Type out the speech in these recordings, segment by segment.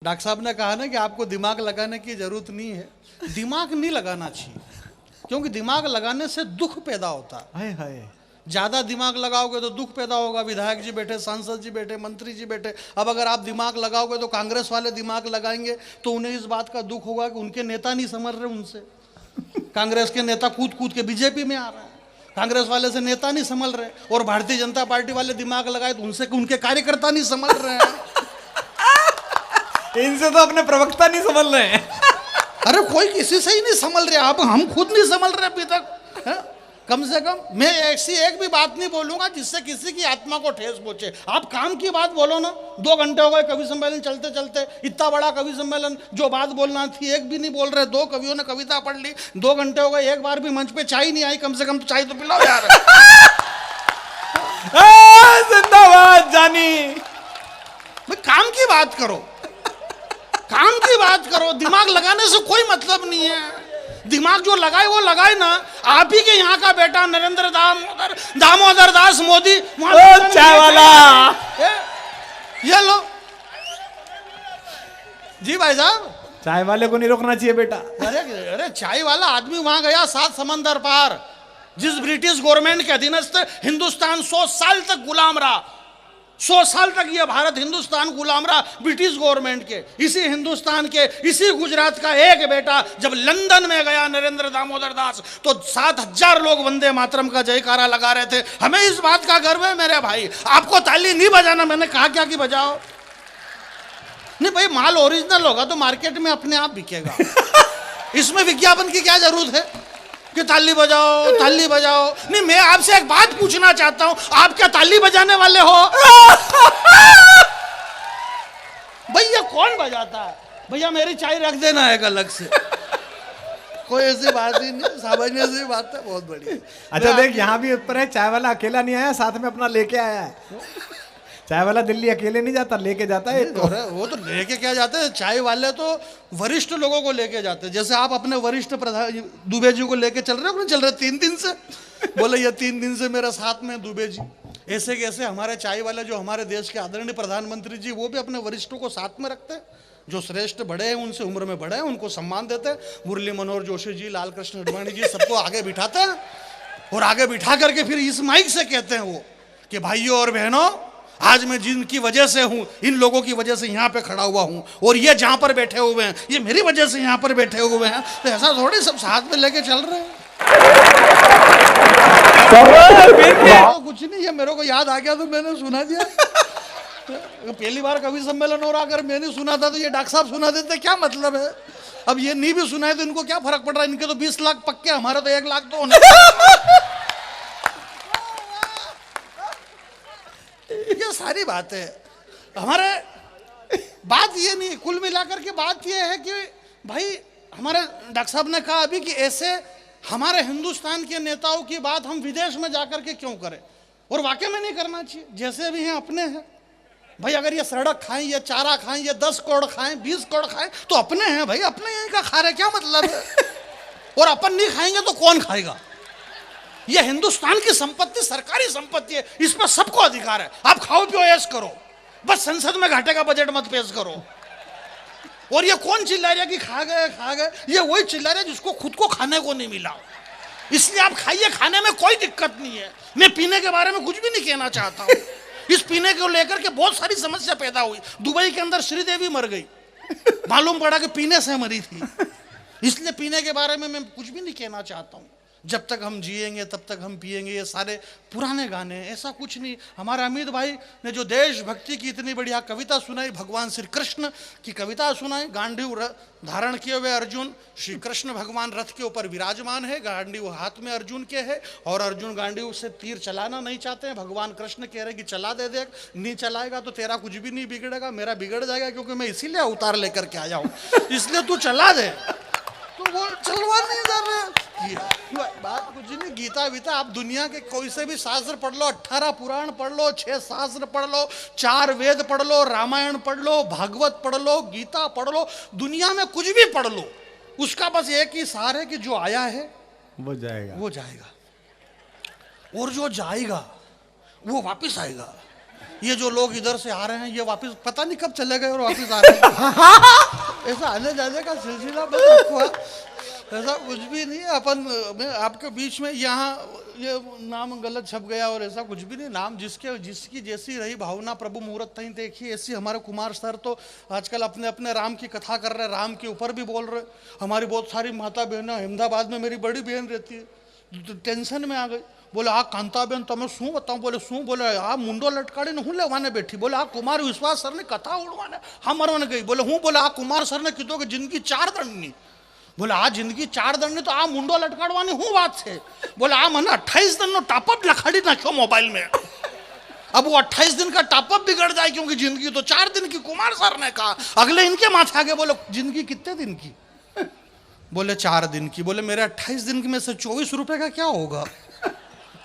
Doctor साहब ने कहा ना कि आपको दिमाग लगाने की जरूरत नहीं है। दिमाग नहीं लगाना चाहिए, क्योंकि दिमाग लगाने से दुख पैदा होता है। हाय हाय, ज्यादा दिमाग लगाओगे तो दुख पैदा होगा। विधायक जी बैठे, सांसद जी बैठे, मंत्री जी बैठे। अब अगर आप दिमाग लगाओगे तो कांग्रेस वाले दिमाग लगाएंगे तो उन्हें इस बात का दुख होगा कि उनके नेता नहीं समझ रहे उनसे। कांग्रेस के नेता कूद कूद के बीजेपी में आ रहे हैं, कांग्रेस वाले से नेता नहीं संभल रहे। और भारतीय जनता पार्टी वाले दिमाग लगाए तो उनसे उनके कार्यकर्ता नहीं संभल रहे हैं। इनसे तो अपने प्रवक्ता नहीं समझ रहे हैं। अरे कोई किसी से ही नहीं संभल रहे, आप हम खुद नहीं संभल रहे अभी तक है? कम से कम मैं ऐसी एक भी बात नहीं बोलूंगा जिससे किसी की आत्मा को ठेस पहुंचे। आप काम की बात बोलो ना। 2 घंटे हो गए कवि सम्मेलन चलते चलते, इतना बड़ा कवि सम्मेलन, जो बात बोलना थी एक भी नहीं बोल रहे। 2 कवियों ने कविता पढ़ ली, 2 घंटे हो गए, एक बार भी मंच पे चाय नहीं आई। कम से कम तो चाय तो पिलाओ यार। जिंदाबाद जानी। भाई काम की बात करो, काम की बात करो। दिमाग लगाने से कोई मतलब नहीं है। दिमाग जो लगाए वो लगाए ना। आप ही के यहाँ का बेटा नरेंद्र दामोदर दास मोदी चाय वाला, ये लो जी भाई साहब, चाय वाले को नहीं रोकना चाहिए बेटा। अरे अरे चाय वाला आदमी वहां गया 7 समंदर पार। जिस ब्रिटिश गवर्नमेंट के अधीनस्थ हिंदुस्तान 100 साल तक गुलाम रहा, 100 साल तक ये भारत हिंदुस्तान गुलाम रहा ब्रिटिश गवर्नमेंट के। इसी हिंदुस्तान के, इसी गुजरात का एक बेटा जब लंदन में गया नरेंद्र दामोदर दास, तो 7000 लोग वंदे मातरम का जयकारा लगा रहे थे। हमें इस बात का गर्व है मेरे भाई। आपको ताली नहीं बजाना, मैंने कहा क्या कि बजाओ नहीं भाई। माल ओरिजिनल होगा तो मार्केट में अपने आप बिकेगा। इसमें विज्ञापन की क्या जरूरत है कि ताली बजाओ ताली बजाओ। नहीं, मैं आपसे एक बात पूछना चाहता हूं, आप क्या ताली बजाने वाले हो? भैया कौन बजाता है? भैया मेरी चाय रख देना है अलग से। कोई ऐसी बात ही नहीं, सामान्य सी बात है, बहुत बढ़िया। अच्छा देख, यहाँ भी ऊपर है, चाय वाला अकेला नहीं आया, साथ में अपना लेके आया है। चाय वाला दिल्ली अकेले नहीं जाता, लेके जाता है। वो तो लेके क्या जाते हैं, चाय वाले तो वरिष्ठ लोगों को लेके जाते हैं। जैसे आप अपने वरिष्ठ प्रधान दुबे जी को लेके चल रहे हो, चल रहे 3 दिन से, बोले ये 3 दिन से मेरे साथ में दुबे जी। ऐसे कैसे हमारे चाय वाले जो हमारे देश के आदरणीय प्रधानमंत्री जी, वो भी अपने वरिष्ठों को साथ में रखते हैं। जो श्रेष्ठ बड़े हैं, उनसे उम्र में बड़े हैं, उनको सम्मान देते हैं। मुरली मनोहर जोशी जी, लाल कृष्ण अडवाणी जी, सबको आगे बिठाते हैं। और आगे बिठा करके फिर इस माइक से कहते हैं वो कि भाइयों और बहनों, आज मैं जिनकी वजह से हूं, इन लोगों की वजह से यहाँ पे खड़ा हुआ हूं, और ये जहां पर बैठे हुए हैं, ये मेरी वजह से यहाँ पर बैठे हुए हैं। तो ऐसा थोड़ी सब साथ में लेके चल रहे हैं। तो कुछ नहीं, ये मेरे को याद आ गया तो मैंने सुना दिया। पहली बार कवि सम्मेलन हो रहा, अगर मैंने सुना था तो ये डॉक्टर साहब सुना देते, क्या मतलब है? अब ये नहीं भी सुना है तो इनको क्या फर्क पड़ रहा है? इनके तो 20 लाख पक्के, हमारे तो 1 लाख तो होने। ये सारी बात है हमारे। बात ये नहीं, कुल मिलाकर के बात ये है कि भाई हमारे डॉक्टर साहब ने कहा अभी कि ऐसे हमारे हिंदुस्तान के नेताओं की बात हम विदेश में जाकर के क्यों करें, और वाकई में नहीं करना चाहिए। जैसे भी हैं अपने हैं भाई। अगर ये सड़क खाएं, ये चारा खाएं, ये 10 करोड़ खाएं, 20 करोड़ खाएं, तो अपने हैं भाई, अपने यहीं का खा रहे, क्या मतलब है? और अपन नहीं खाएंगे तो कौन खाएगा? ये हिंदुस्तान की संपत्ति सरकारी संपत्ति है, इस पर सबको अधिकार है। आप खाओ पियो ऐश करो, बस संसद में घाटे का बजट मत पेश करो। और ये कौन चिल्ला रहा है कि खा गए खा गए? ये वही चिल्ला रहा है जिसको खुद को खाने को नहीं मिला। इसलिए आप खाइए, खाने में कोई दिक्कत नहीं है। मैं पीने के बारे में कुछ भी नहीं कहना चाहता हूँ। इस पीने को लेकर के बहुत सारी समस्या पैदा हुई। दुबई के अंदर श्रीदेवी मर गई, मालूम पड़ा कि पीने से मरी थी। इसलिए पीने के बारे में मैं कुछ भी नहीं कहना चाहता हूँ। जब तक हम जिएंगे तब तक हम पिएंगे, ये सारे पुराने गाने, ऐसा कुछ नहीं। हमारे अमित भाई ने जो देशभक्ति की इतनी बढ़िया कविता सुनाई, भगवान श्री कृष्ण की कविता सुनाई। गांडीव धारण किए हुए अर्जुन, श्री कृष्ण भगवान रथ के ऊपर विराजमान है, गांडीव हाथ में अर्जुन के है, और अर्जुन गांडीव से तीर चलाना नहीं चाहते हैं। भगवान कृष्ण कह रहे कि चला दे, देख नहीं चलाएगा तो तेरा कुछ भी नहीं बिगड़ेगा, मेरा बिगड़ जाएगा, क्योंकि मैं इसीलिए अवतार लेकर के आया हूँ, इसलिए तू चला दे। तो वो चलवा नहीं कर रहे। बात कुछ नहीं, गीता वीता आप दुनिया के कोई से भी शास्त्र पढ़ लो, 18 पुराण पढ़ लो, 6 शास्त्र पढ़ लो, 4 वेद पढ़ लो, रामायण पढ़ लो, भागवत पढ़ लो, गीता पढ़ लो, दुनिया में कुछ भी पढ़ लो, उसका बस एक ही सार है कि जो आया है वो जाएगा, वो जाएगा, और जो जाएगा वो वापिस आएगा। ये जो लोग इधर से आ रहे हैं ये वापस पता नहीं कब चले गए और वापस आ रहे हैं। ऐसा आने जाने का सिलसिला बस रखो है। ऐसा कुछ भी नहीं है। अपन मैं आपके बीच में यहाँ ये नाम गलत छप गया और ऐसा कुछ भी नहीं। नाम जिसकी जैसी रही भावना प्रभु मुहूर्त नहीं देखी ऐसी। हमारे कुमार सर तो आजकल अपने अपने राम की कथा कर रहे हैं, राम के ऊपर भी बोल रहे। हमारी बहुत सारी माता बहनें, अहमदाबाद में मेरी बड़ी बहन रहती है, तो टेंशन में आ गई। बोले आ कांता बेन तमें शू बताऊँ? बोले शू? बोले आ मुंडो लटकाड़ी ने हूँ लेवाने बैठी। बोले आ कुमार विश्वास सर ने कथा उड़वाने हम मरवाने गई। बोले हूँ? बोले आ कुमार सर ने कीधो कि जिंदगी 4 दंडनी। बोले आ जिंदगी 4 दंडनी तो आ मुंडो लटकाड़वानी हूँ बात है। बोले आ मैंने 28 दिन नो टॉपअप लखाड़ी नाख्यो मोबाइल में। अब वो 28 दिन का टॉपअप बिगड़ जाए क्योंकि जिंदगी तो 4 दिन की। कुमार सर ने कहा अगले इनके माथे आगे बोले जिंदगी कितने दिन की? बोले 4 दिन की। बोले मेरे 28 दिन की में से 24 रुपए का क्या होगा?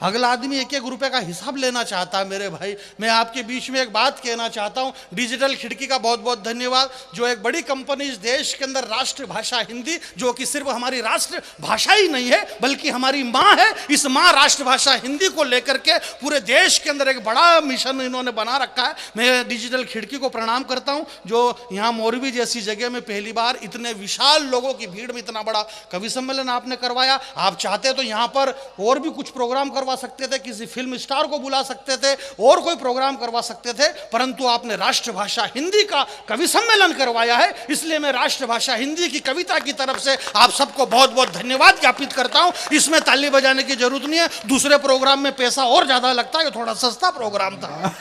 अगला आदमी 1-1 रुपए का हिसाब लेना चाहता है। मेरे भाई मैं आपके बीच में एक बात कहना चाहता हूं। डिजिटल खिड़की का बहुत बहुत धन्यवाद, जो एक बड़ी कंपनी इस देश के अंदर राष्ट्रभाषा हिंदी, जो कि सिर्फ हमारी राष्ट्रभाषा ही नहीं है बल्कि हमारी माँ है, इस माँ राष्ट्रभाषा हिंदी को लेकर के पूरे देश के अंदर एक बड़ा मिशन इन्होंने बना रखा है। मैं डिजिटल खिड़की को प्रणाम करता हूँ, जो यहाँ मोरबी जैसी जगह में पहली बार इतने विशाल लोगों की भीड़ में इतना बड़ा कवि सम्मेलन आपने करवाया। आप चाहते तो यहाँ पर और भी कुछ प्रोग्राम करवा सकते थे, किसी फिल्म स्टार को बुला सकते थे और कोई प्रोग्राम करवा सकते थे, परंतु आपने राष्ट्रभाषा हिंदी का कवि सम्मेलन करवाया है। इसलिए मैं राष्ट्रभाषा हिंदी की कविता की तरफ से आप सबको बहुत बहुत धन्यवाद ज्ञापित करता हूं। इसमें ताली बजाने की जरूरत नहीं है, दूसरे प्रोग्राम में पैसा और ज्यादा लगता है, ये थोड़ा सस्ता प्रोग्राम था।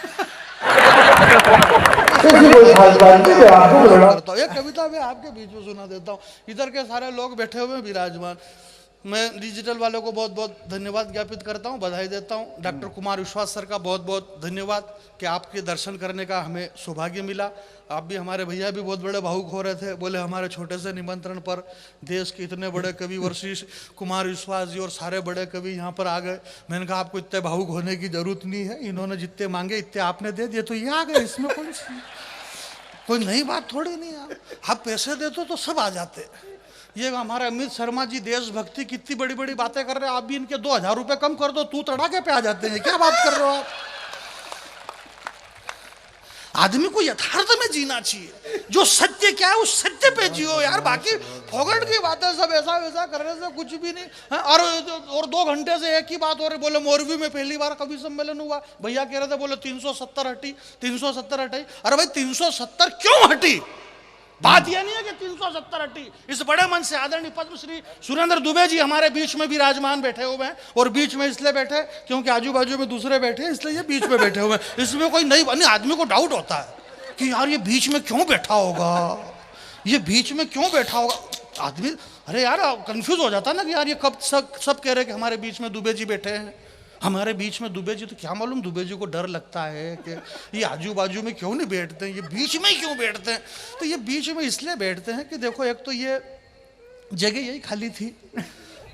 ये कविता मैं आपके बीच में सुना देता हूँ। इधर के सारे लोग बैठे हुए हैं विराजमान। मैं डिजिटल वालों को बहुत बहुत धन्यवाद ज्ञापित करता हूं, बधाई देता हूं। डॉक्टर कुमार विश्वास सर का बहुत बहुत धन्यवाद कि आपके दर्शन करने का हमें सौभाग्य मिला। आप भी, हमारे भैया भी बहुत बड़े भावुक हो रहे थे। बोले हमारे छोटे से निमंत्रण पर देश के इतने बड़े कवि वशिष्ठ कुमार विश्वास जी और सारे बड़े कवि यहाँ पर आ गए। मैंने कहा आपको इतने भावुक होने की जरूरत नहीं है, इन्होंने जितने मांगे इतने आपने दे दिए तो ये आ गए। इसमें कोई नई बात थोड़ी नहीं है। आप पैसे देते तो सब आ जाते। ये हमारे अमित शर्मा जी देशभक्ति कितनी बड़ी बड़ी बातें कर रहे हैं, आप भी इनके 2000 रुपए कम कर दो, तू तड़ाके पे आ जाते हैं। क्या बात कर रहे हो आप? आदमी को यथार्थ में जीना चाहिए, जो सत्य क्या है उस सत्य पे जियो यार। बाकी फोगट की बातें सब ऐसा वैसा करने से कुछ भी नहीं है। और 2 घंटे से एक ही बात हो रही। बोले मोरबी में पहली बार कवि सम्मेलन हुआ, भैया कह रहे थे बोले 370 हटी, 370 हटाई। अरे भाई 370 क्यों हटी? बात यह नहीं है कि 370 हटी। इस बड़े मन से आदरणीय पद्मश्री सुरेंद्र दुबे जी हमारे बीच में विराजमान बैठे हुए हैं, और बीच में इसलिए बैठे क्योंकि आजू बाजू में दूसरे बैठे हैं, इसलिए ये बीच में बैठे हुए हैं। इसमें कोई नहीं, आदमी को डाउट होता है कि यार ये बीच में क्यों बैठा होगा, ये बीच में क्यों बैठा होगा। आदमी अरे यार कंफ्यूज हो जाता ना कि यार ये कब सब कह रहे कि हमारे बीच में दुबे जी बैठे हैं, हमारे बीच में दुबे जी। तो क्या मालूम दुबे जी को डर लगता है कि ये आजू बाजू में क्यों नहीं बैठते हैं, ये बीच में क्यों बैठते हैं। तो ये बीच में इसलिए बैठते हैं कि देखो एक तो ये जगह यही खाली थी,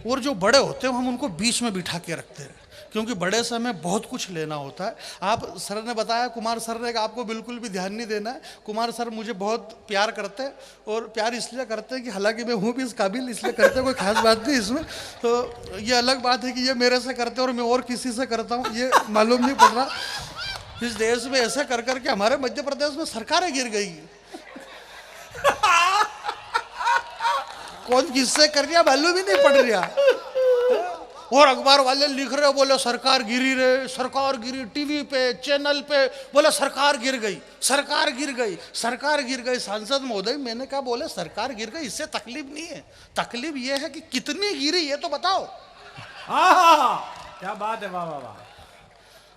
और जो बड़े होते हैं हम उनको बीच में बिठा के रखते हैं, क्योंकि बड़े से हमें बहुत कुछ लेना होता है। आप सर ने बताया, कुमार सर ने, आपको बिल्कुल भी ध्यान नहीं देना है। कुमार सर मुझे बहुत प्यार करते हैं, और प्यार इसलिए करते हैं कि हालांकि मैं हूँ भी इस काबिल, इसलिए करते हैं, कोई खास बात नहीं इसमें। तो ये अलग बात है कि ये मेरे से करते हैं और मैं और किसी से करता हूँ, ये मालूम नहीं पड़ रहा। इस देश में ऐसे कर करके हमारे मध्य प्रदेश में सरकारें गिर गई। कौन किससे कर रहा मालूम ही नहीं पड़ रहा। और अखबार वाले लिख रहे, बोले सरकार गिरी रे, सरकार गिरी, टीवी पे चैनल पे बोले सरकार गिर गई, सरकार गिर गई, सरकार गिर गई। सांसद महोदय मैंने कहा बोले सरकार गिर गई, इससे तकलीफ नहीं है, तकलीफ ये है कि कितनी गिरी ये तो बताओ। क्या बात है, वाह वाह वाह।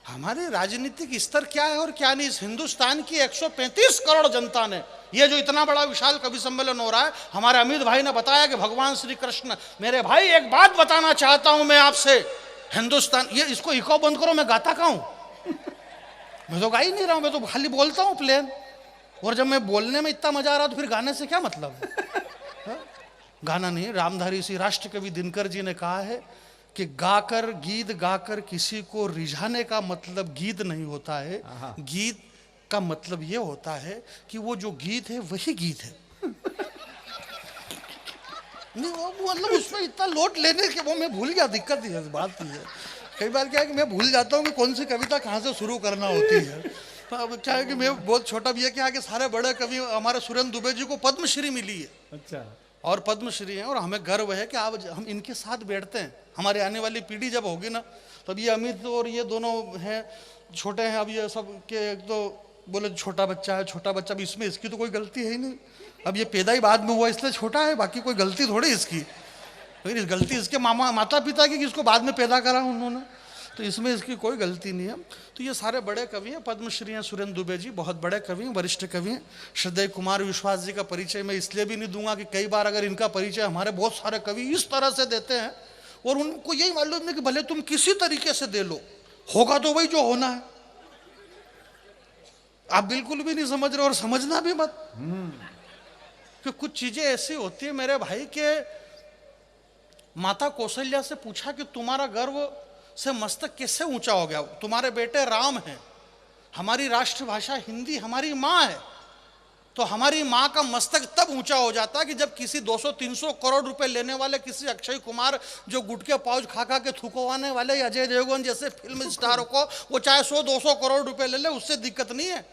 हमारे राजनीतिक स्तर क्या है और क्या नहीं। इस हिंदुस्तान की 135 करोड़ जनता ने ये जो इतना बड़ा विशाल कवि सम्मेलन हो रहा है, हमारे अमित भाई ने बताया कि भगवान श्री कृष्ण। मेरे भाई एक बात बताना चाहता हूं मैं आपसे, हिंदुस्तान, ये इसको इको बंद करो, मैं गाता कहाँ हूं? मैं तो गा ही नहीं रहा हूं, मैं तो खाली बोलता हूं प्लेन। और जब मैं बोलने में इतना मजा आ रहा तो फिर गाने से क्या मतलब है? गाना नहीं। रामधारी सिंह राष्ट्र कवि दिनकर जी ने कहा है कि गाकर गीत गाकर किसी को रिझाने का मतलब गीत नहीं होता है, गीत का मतलब ये होता है कि वो जो गीत है वही गीत है। नहीं वो मतलब उसमें इतना लोट लेने के वो मैं भूल गया, दिक्कत ही है, बात ही है। कई बार क्या है कि मैं भूल जाता हूँ कि कौन सी कविता कहाँ से शुरू करना होती है। अब क्या है कि मैं बहुत छोटा भैया क्या है कि सारे बड़े कवि हमारे सुरेंद्र दुबे जी को पद्मश्री मिली है अच्छा। और पद्मश्री हैं और हमें गर्व है कि आप हम इनके साथ बैठते हैं। हमारे आने वाली पीढ़ी जब होगी ना तब ये अमित और ये दोनों हैं छोटे हैं, अब ये सब के तो बोले छोटा बच्चा है, छोटा बच्चा, अब इसमें इसकी तो कोई गलती है ही नहीं। अब ये पैदा ही बाद में हुआ इसलिए छोटा है, बाकी कोई गलती थोड़ी इसकी, लेकिन इस गलती इसके माता पिता की कि इसको बाद में पैदा करा उन्होंने, तो इसमें इसकी कोई गलती नहीं है। तो ये सारे बड़े कवि हैं, पद्मश्री हैं सुरेंद्र दुबे जी, बहुत बड़े कवि हैं, वरिष्ठ कवि हैं। श्रद्धेय कुमार विश्वास जी का परिचय मैं इसलिए भी नहीं दूंगा कि कई बार अगर इनका परिचय हमारे बहुत सारे कवि इस तरह से देते हैं और उनको यही मालूम नहीं कि भले तुम किसी तरीके से दे लो, होगा तो वही जो होना है। आप बिल्कुल भी नहीं समझ रहे और समझना भी मत, कि कुछ चीजें ऐसी होती है मेरे भाई के। माता कौशल्या से पूछा कि तुम्हारा गर्व से मस्तक कैसे ऊंचा हो गया? तुम्हारे बेटे राम हैं, हमारी राष्ट्रभाषा हिंदी, हमारी माँ है, तो हमारी माँ का मस्तक तब ऊंचा हो जाता है कि जब किसी 200-300 करोड़ रुपए लेने वाले किसी अक्षय कुमार जो गुटके पाउच खा खा के थूकवाने वाले अजय देवगन जैसे फिल्म स्टारों को वो चाहे 100-200 करोड़ रुपए ले ले, उससे दिक्कत नहीं है।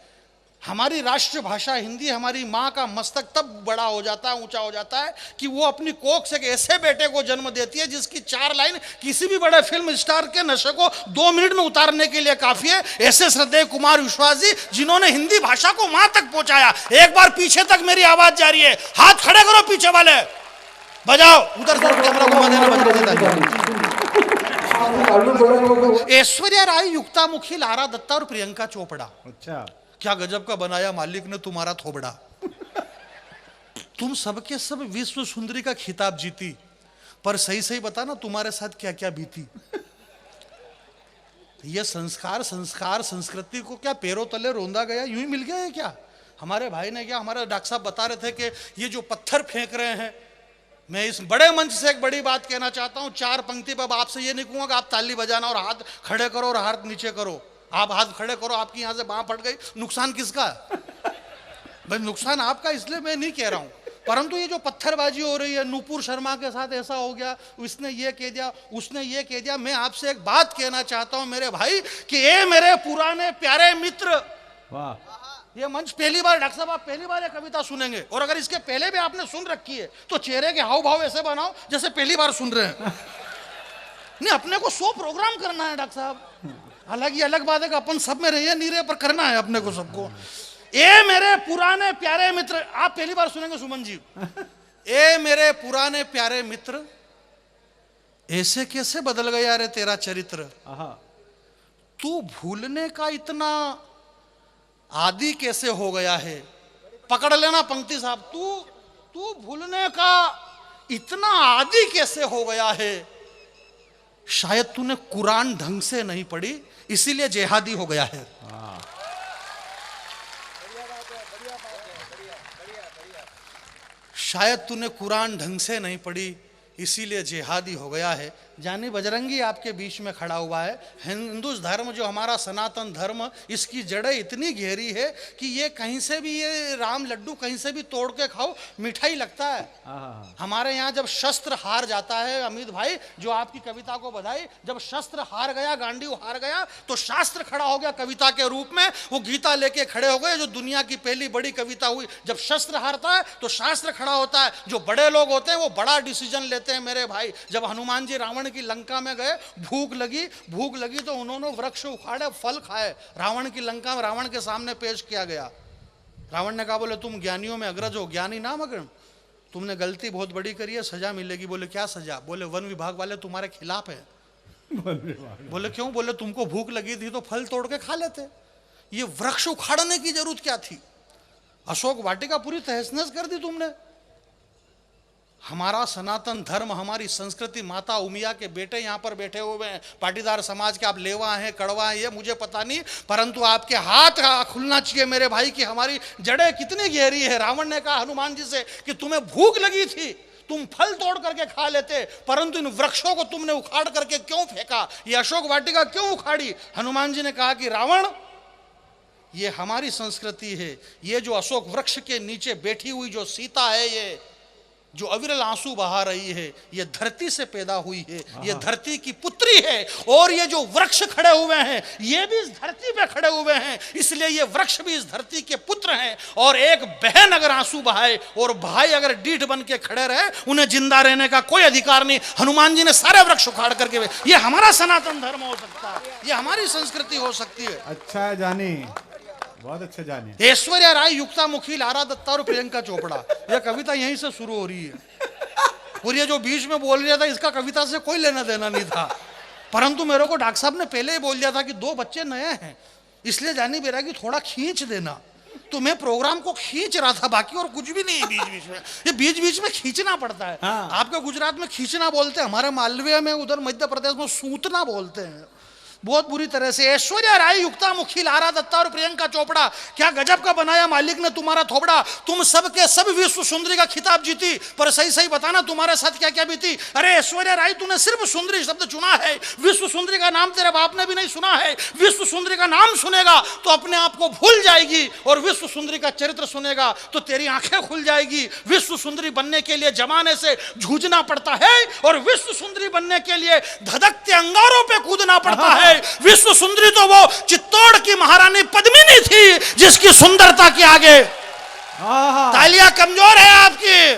हमारी राष्ट्रभाषा हिंदी, हमारी माँ का मस्तक तब बड़ा हो जाता है, ऊंचा हो जाता है कि वो अपनी कोख से ऐसे बेटे को जन्म देती है जिसकी 4 लाइन किसी भी बड़े फिल्म स्टार के नशे को 2 मिनट में उतारने के लिए काफी है। ऐसे श्रद्धेय कुमार विश्वास जी जिन्होंने हिंदी भाषा को माँ तक पहुंचाया। एक बार पीछे तक मेरी आवाज जा रही है, हाथ खड़े करो पीछे वाले, बजाओ उधर से कैमरा घुमा देना, बजा देता। ऐश्वर्या राय, युक्तामुखी, लारा दत्ता और प्रियंका चोपड़ा। अच्छा, क्या गजब का बनाया मालिक ने तुम्हारा थोबड़ा। तुम सबके सब विश्व सुंदरी का खिताब जीती, पर सही सही बता ना तुम्हारे साथ क्या क्या बीती। ये संस्कार संस्कृति को क्या पैरों तले रोंदा गया, यूं ही मिल गया है क्या? हमारे भाई ने क्या, हमारे डॉक्टर साहब बता रहे थे कि ये जो पत्थर फेंक रहे हैं, मैं इस बड़े मंच से एक बड़ी बात कहना चाहता हूं। 4 पंक्ति पर आपसे ये नहीं कहूंगा कि आप ताली बजाना और हाथ खड़े करो और हाथ नीचे करो। आप हाथ खड़े करो, आपकी यहां से बांह फट गई, नुकसान किसका? भाई नुकसान आपका, इसलिए मैं नहीं कह रहा हूं। परंतु ये जो पत्थरबाजी हो रही है, नूपुर शर्मा के साथ ऐसा हो गया, उसने ये कह दिया, उसने ये कह दिया, मैं आपसे एक बात कहना चाहता हूं मेरे भाई कि ये मेरे पुराने प्यारे मित्र। वाह, ये मंच पहली बार, डॉक्टर साहब आप पहली बार ये कविता सुनेंगे, और अगर इसके पहले भी आपने सुन रखी है तो चेहरे के हाव भाव ऐसे बनाओ जैसे पहली बार सुन रहे हैं। नहीं, अपने को 100 प्रोग्राम करना है डॉक्टर साहब। हालांकि अलग बात है कि अपन सब में रहे नहीं रहे, पर करना है अपने को सबको। ए मेरे पुराने प्यारे मित्र, आप पहली बार सुनेंगे सुमन जी। ए मेरे पुराने प्यारे मित्र, ऐसे कैसे बदल गया रे तेरा चरित्र। तू भूलने का इतना आदि कैसे हो गया है। पकड़ लेना पंक्ति साहब, तू भूलने का इतना आदि कैसे हो गया है। शायद तूने कुरान ढंग से नहीं पढ़ी, इसीलिए जेहादी हो गया है। शायद तूने कुरान ढंग से नहीं पढ़ी, इसीलिए जिहादी हो गया है। जानी बजरंगी आपके बीच में खड़ा हुआ है। हिंदू धर्म जो हमारा सनातन धर्म, इसकी जड़ें इतनी गहरी है कि ये कहीं से भी, ये राम लड्डू कहीं से भी तोड़ के खाओ मीठा ही लगता है। हमारे यहाँ जब शस्त्र हार जाता है, अमित भाई जो आपकी कविता को बधाई, जब शस्त्र हार गया, गांडीव हार गया, तो शास्त्र खड़ा हो गया कविता के रूप में। वो गीता लेके खड़े हो गए, जो दुनिया की पहली बड़ी कविता हुई। जब शस्त्र हारता है तो शास्त्र खड़ा होता है। जो बड़े लोग होते हैं वो बड़ा डिसीजन लेते हैं मेरे भाई। जब हनुमान जी रावण की लंका में गए, भूख लगी तो उन्होंने वृक्ष उखाड़े, फल खाए। रावण की लंका में रावण के सामने पेश किया गया। रावण ने कहा, बोले तुम ज्ञानियों में अग्रज हो, ज्ञानी नाम अग्र, तुमने गलती बहुत बड़ी करी है, सजा मिलेगी। बोले क्या सजा? बोले वन विभाग वाले तुम्हारे खिलाफ है। बोले क्यों? बोले तुमको भूख लगी थी तो फल तोड़ के खा लेते, ये वृक्ष उखाड़ने की जरूरत क्या थी? अशोक वाटिका पूरी तहस नहस कर दी तुमने। हमारा सनातन धर्म, हमारी संस्कृति, माता उमिया के बेटे यहाँ पर बैठे हुए हैं, पाटीदार समाज के। आप लेवा हैं, कड़वा हैं, ये मुझे पता नहीं, परंतु आपके हाथ खुलना चाहिए मेरे भाई कि हमारी जड़ें कितनी गहरी है। रावण ने कहा हनुमान जी से कि तुम्हें भूख लगी थी, तुम फल तोड़ करके खा लेते, परंतु इन वृक्षों को तुमने उखाड़ करके क्यों फेंका? ये अशोक वाटिका क्यों उखाड़ी? हनुमान जी ने कहा कि रावण, ये हमारी संस्कृति है। ये जो अशोक वृक्ष के नीचे बैठी हुई जो सीता है, जो अविरल आंसू बहा रही है, ये धरती से पैदा हुई है, ये धरती की पुत्री है। और ये जो वृक्ष खड़े हुए हैं ये भी इस धरती पे खड़े हुए हैं, इसलिए ये वृक्ष भी इस धरती के पुत्र हैं। और एक बहन अगर आंसू बहाए और भाई अगर डीठ बन के खड़े रहे, उन्हें जिंदा रहने का कोई अधिकार नहीं। हनुमान जी ने सारे वृक्ष उखाड़ करके, ये हमारा सनातन धर्म हो सकता है, ये हमारी संस्कृति हो सकती है। अच्छा है जानी, बहुत अच्छा जानी। ऐश्वर्या राय, युक्ता मुखी, लारा दत्ता और प्रियंका चोपड़ा, यह कविता यहीं से शुरू हो रही है। और ये जो बीच में बोल रहा था इसका कविता से कोई लेना देना नहीं था, परंतु मेरे को डॉक्टर साहब ने पहले ही बोल दिया था कि 2 बच्चे नए हैं, इसलिए जानी बेरा की थोड़ा खींच देना। तो मैं प्रोग्राम को खींच रहा था, बाकी और कुछ भी नहीं। बीच बीच में ये बीच बीच में खींचना पड़ता है। हाँ। आपके गुजरात में खींचना बोलते हैं, हमारे मालवीय में, उधर मध्य प्रदेश में सूतना बोलते हैं, बहुत बुरी तरह से। ऐश्वर्या राय, युक्ता मुखी, लारा दत्ता और प्रियंका चोपड़ा, क्या गजब का बनाया मालिक ने तुम्हारा थोबड़ा। तुम सब के सब विश्व सुंदरी का खिताब जीती, पर सही सही बताना तुम्हारे साथ क्या क्या बीती। अरे ऐश्वर्या राय, तूने सिर्फ सुंदरी शब्द चुना है, विश्व सुंदरी का नाम तेरे बाप ने भी नहीं सुना है। विश्व सुंदरी का नाम सुनेगा तो अपने आप को भूल जाएगी, और विश्व सुंदरी का चरित्र सुनेगा तो तेरी आंखें खुल जाएगी। विश्व सुंदरी बनने के लिए जमाने से जूझना पड़ता है, और विश्व सुंदरी बनने के लिए धधकते अंगारों पे कूदना पड़ता है। विश्व सुंदरी तो वो चित्तौड़ की महारानी पद्मिनी थी, जिसकी सुंदरता के आगे तालियां कमजोर है आपकी।